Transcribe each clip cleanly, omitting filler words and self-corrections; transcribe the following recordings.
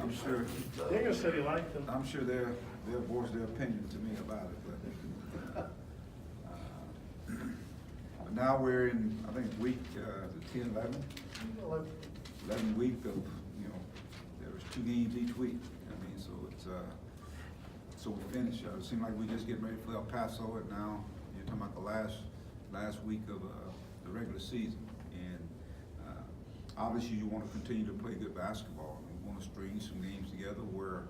I'm sure. Diego said he liked them. I'm sure they'll voice their opinion to me about it, but now we're in, I think, week, the 10, 11 week of, there was 2 games each week. I mean, so it's, so we finished. It seemed like we just getting ready for El Paso, and now you're talking about the last week of the regular season. And obviously you want to continue to play good basketball. We want to string some games together where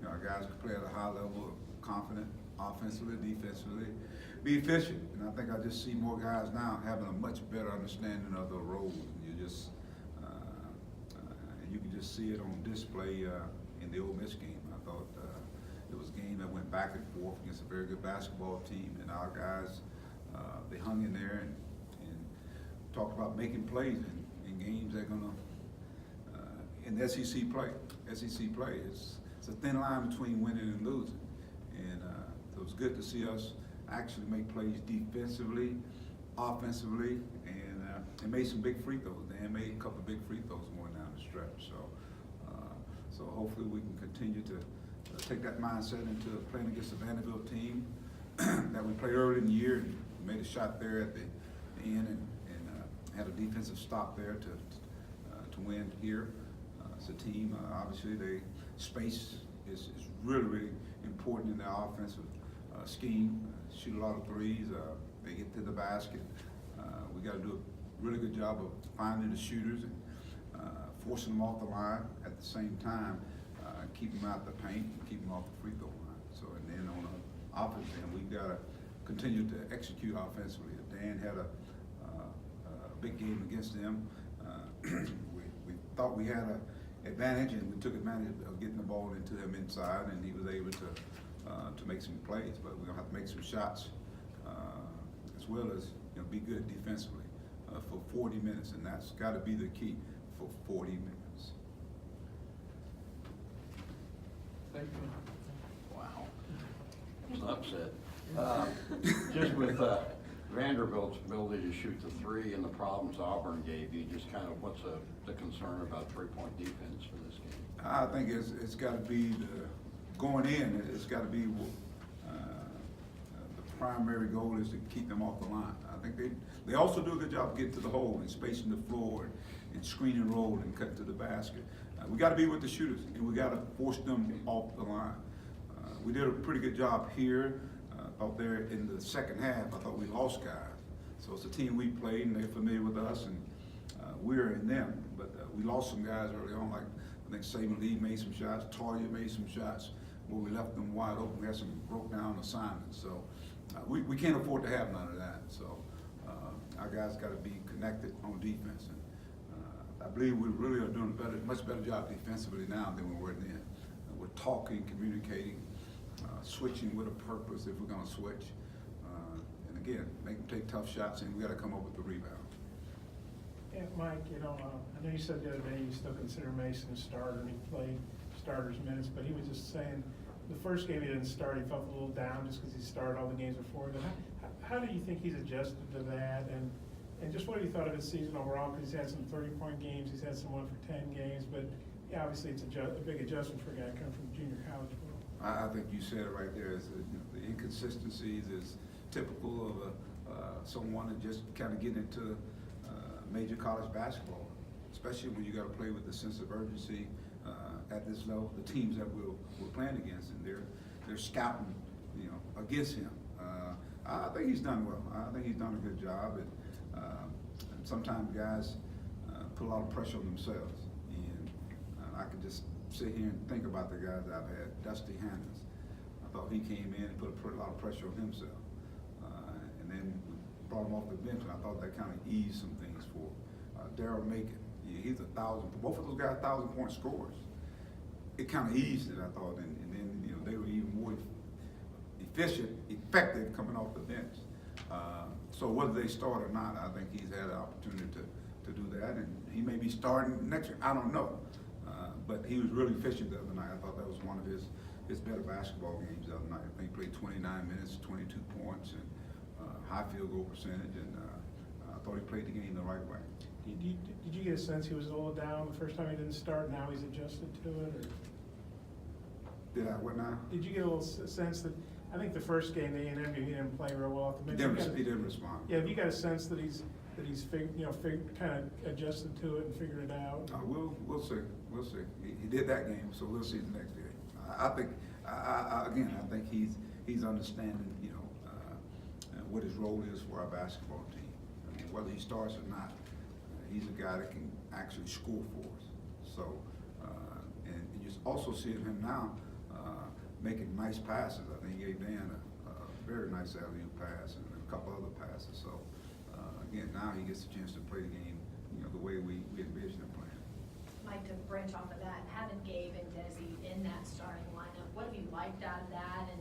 our guys can play at a high level, confident, offensively, defensively, be efficient. And I think I just see more guys now having a much better understanding of the roles. And you just, and you can just see it on display in the Ole Miss game. I thought it was a game that went back and forth against a very good basketball team, and our guys, they hung in there and talked about making plays in games that are gonna, in SEC play. SEC play is, it's a thin line between winning and losing. And so it was good to see us actually make plays defensively, offensively, and made some big free throws. Dan made a couple of big free throws going down the stretch. So hopefully we can continue to take that mindset into playing against the Vanderbilt team that we played early in the year and made a shot there at the end and had a defensive stop there to win here. It's a team, obviously, space is really, really important in their offensive scheme. Shoot a lot of threes, they get to the basket. We got to do a really good job of finding the shooters and forcing them off the line at the same time, keep them out the paint and keep them off the free throw line. So, and then on the offense end, we've got to continue to execute offensively. Dan had a big game against them. We thought we had an advantage, and we took advantage of getting the ball into him inside, and he was able to make some plays. But we're gonna have to make some shots as well as be good defensively for 40 minutes, and that's got to be the key for 40 minutes. Thank you. Wow. It's an upset. Just with Vanderbilt's ability to shoot the 3 and the problems Auburn gave you, just kind of what's the concern about 3-point defense for this game? I think it's got to be going in. It's got to be the primary goal is to keep them off the line. I think they also do a good job of getting to the hole and spacing the floor and screen and roll and cut to the basket. We got to be with the shooters, and we got to force them off the line. We did a pretty good job here. Out there in the second half, I thought we lost guys. So it's a team we played, and they're familiar with us, and we're in them. But we lost some guys early on, like I think Saban Lee made some shots, Talia made some shots, where we left them wide open. We had some broke down assignments. So we can't afford to have none of that. So our guys got to be connected on defense. And I believe we really are doing a much better job defensively now than we were then. We're talking, communicating, switching with a purpose if we're going to switch. And again, make them take tough shots, and we got to come up with the rebound. Yeah, Mike, I know you said the other day you still consider Mason a starter, and he played starters minutes, but he was just saying the first game he didn't start, he felt a little down just because he started all the games before. But how do you think he's adjusted to that? And just what have you thought of his season overall? Because he's had some 30-point games, he's had some 1 for 10 games, but yeah, obviously it's a big adjustment for a guy coming from junior college. I think you said it right there. The inconsistencies is typical of someone that just kind of getting into major college basketball, especially when you got to play with the sense of urgency at this level. The teams that we're playing against, and they're scouting, against him. I think he's done well. I think he's done a good job, and sometimes guys put a lot of pressure on themselves, and I could just sit here and think about the guys I've had. Dusty Hannahs, I thought he came in and put a lot of pressure on himself, and then we brought him off the bench, and I thought that kind of eased some things for Daryl Macon. He's both of those guys 1,000-point scorers. It kind of eased it, I thought, and then they were even more efficient, effective coming off the bench. So whether they start or not, I think he's had an opportunity to do that, and he may be starting next year. I don't know. But he was really efficient the other night. I thought that was one of his better basketball games the other night. I think he played 29 minutes, 22 points, and high field goal percentage, and I thought he played the game the right way. Did you get a sense he was a little down the first time he didn't start? Now he's adjusted to it? Or? Did I, what now? Did you get a little sense that, I think the first game, the A&M, he didn't play real well. He didn't respond. Yeah, have you got a sense that he's kind of adjusted to it and figured it out? We'll see. He did that game, so we'll see the next game. I think, again, I think he's understanding, what his role is for our basketball team. I mean, whether he starts or not, he's a guy that can actually score for us. So, and you also see him now making nice passes. I think he gave Dan a very nice alley-oop pass and a couple other passes. So, again, now he gets a chance to play the game, the way we envision him playing. Mike, to branch off of that, having Gabe and Desi in that starting lineup, what have you liked out of that? And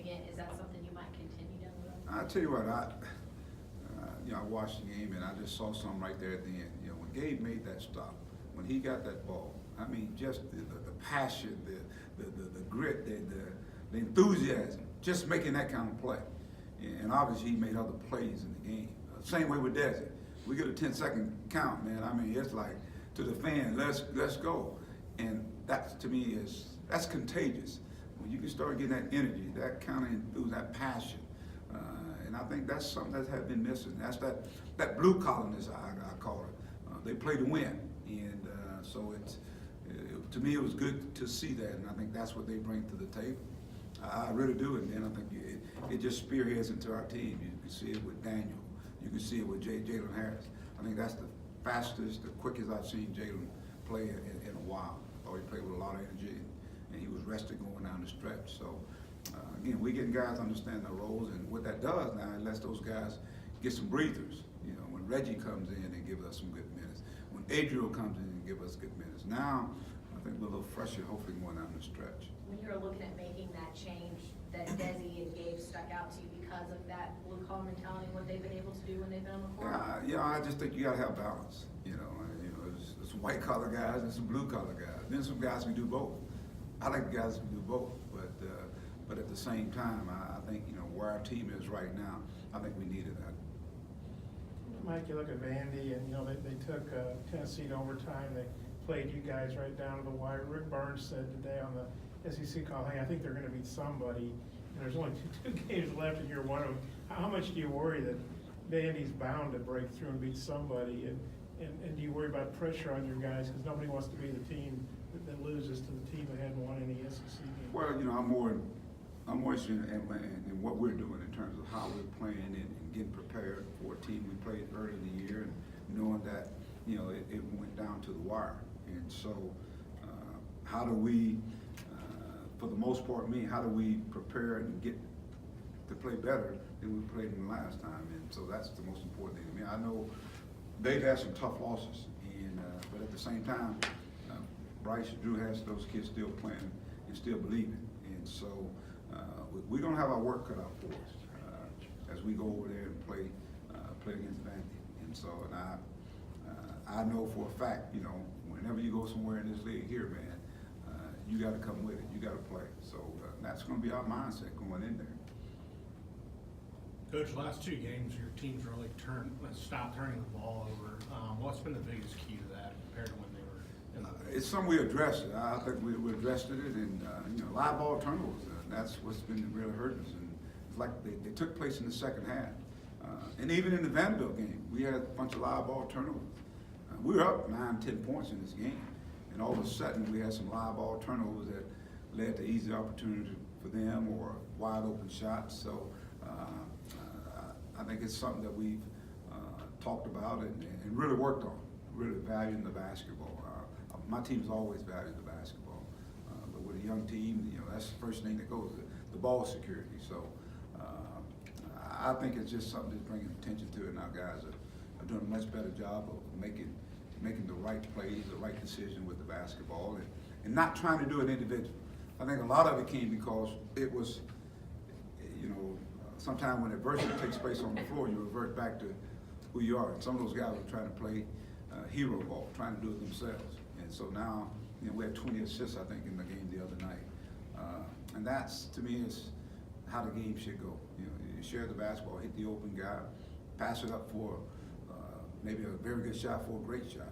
again, is that something you might continue down the road? I tell you what, I watched the game and I just saw something right there at the end. When Gabe made that stop, when he got that ball, I mean, just the passion, the grit, the enthusiasm, just making that kind of play. And obviously he made other plays in the game. Same way with Desi. We get a 10-second count, man. I mean, it's like to the fan, let's go. And that to me that's contagious. When you can start getting that energy, that kind of enthusiasm, that passion. And I think that's something that has been missing. That's that blue collarness, I call it. They play to win, and so to me it was good to see that, and I think that's what they bring to the table. I really do, and then I think it just spearheads into our team. You can see it with Daniel. You can see it with Jalen Harris. I think that's the fastest, the quickest I've seen Jalen play in a while. He played with a lot of energy, and he was rested going down the stretch. So. Again, we're getting guys understand their roles, and what that does now, it lets those guys get some breathers. When Reggie comes in and gives us some good minutes, when Adriel comes in and gives us good minutes. Now, I think we're a little fresher, hopefully going down the stretch. When you're looking at making that change, that Desi and Gabe stuck out to you because of that blue collar mentality, what they've been able to do when they've been on the court? I just think you got to have balance. There's some white collar guys and some blue collar guys. Then some guys can do both. I like the guys who can do both, but at the same time, I think, where our team is right now, I think we needed that. Mike, you look at Vandy, and, they took Tennessee to overtime. They played you guys right down to the wire. Rick Barnes said today on the SEC call, hey, I think they're going to beat somebody. And there's only two games left, and you're one of them. How much do you worry that Vandy's bound to break through and beat somebody? And do you worry about pressure on your guys? Because nobody wants to be the team that loses to the team that hadn't won any SEC game. Well, I'm more interested in what we're doing in terms of how we're playing and getting prepared for a team we played early in the year, and knowing that it went down to the wire. And so how do we, for the most part, how do we prepare and get to play better than we played in the last time? And so that's the most important thing to me. I know they've had some tough losses, but at the same time, Bryce, Drew has those kids still playing and still believing. And so we're going to have our work cut out for us as we go over there and play against Vandy. And so, I know for a fact, whenever you go somewhere in this league here, man, you got to come with it. You got to play. So that's going to be our mindset going in there. Coach, last two games, your team's really stopped turning the ball over. What's been the biggest key to that compared to when they were in the It's something we addressed. I think we addressed it, and live ball turnovers. That's what's been really hurting us. And it's like they took place in the second half. And even in the Vanderbilt game, we had a bunch of live ball turnovers. We were up 9-10 points in this game, and all of a sudden we had some live ball turnovers that led to easy opportunity for them or wide open shots. So I think it's something that we've talked about and really worked on, really valuing the basketball. My team's always valued the basketball, but with a young team, that's the first thing that goes, the ball security. So I think it's just something that's bringing attention to it, and our guys are doing a much better job of making the right plays, the right decision with the basketball, and not trying to do it individually. I think a lot of it came because it was, sometimes when adversity takes place on the floor, you revert back to who you are. And some of those guys were trying to play hero ball, trying to do it themselves. And so now, we had 20 assists, I think, in the game the other night. And that's, to me, is how the game should go. You share the basketball, hit the open guy, pass it up for maybe a very good shot for a great shot.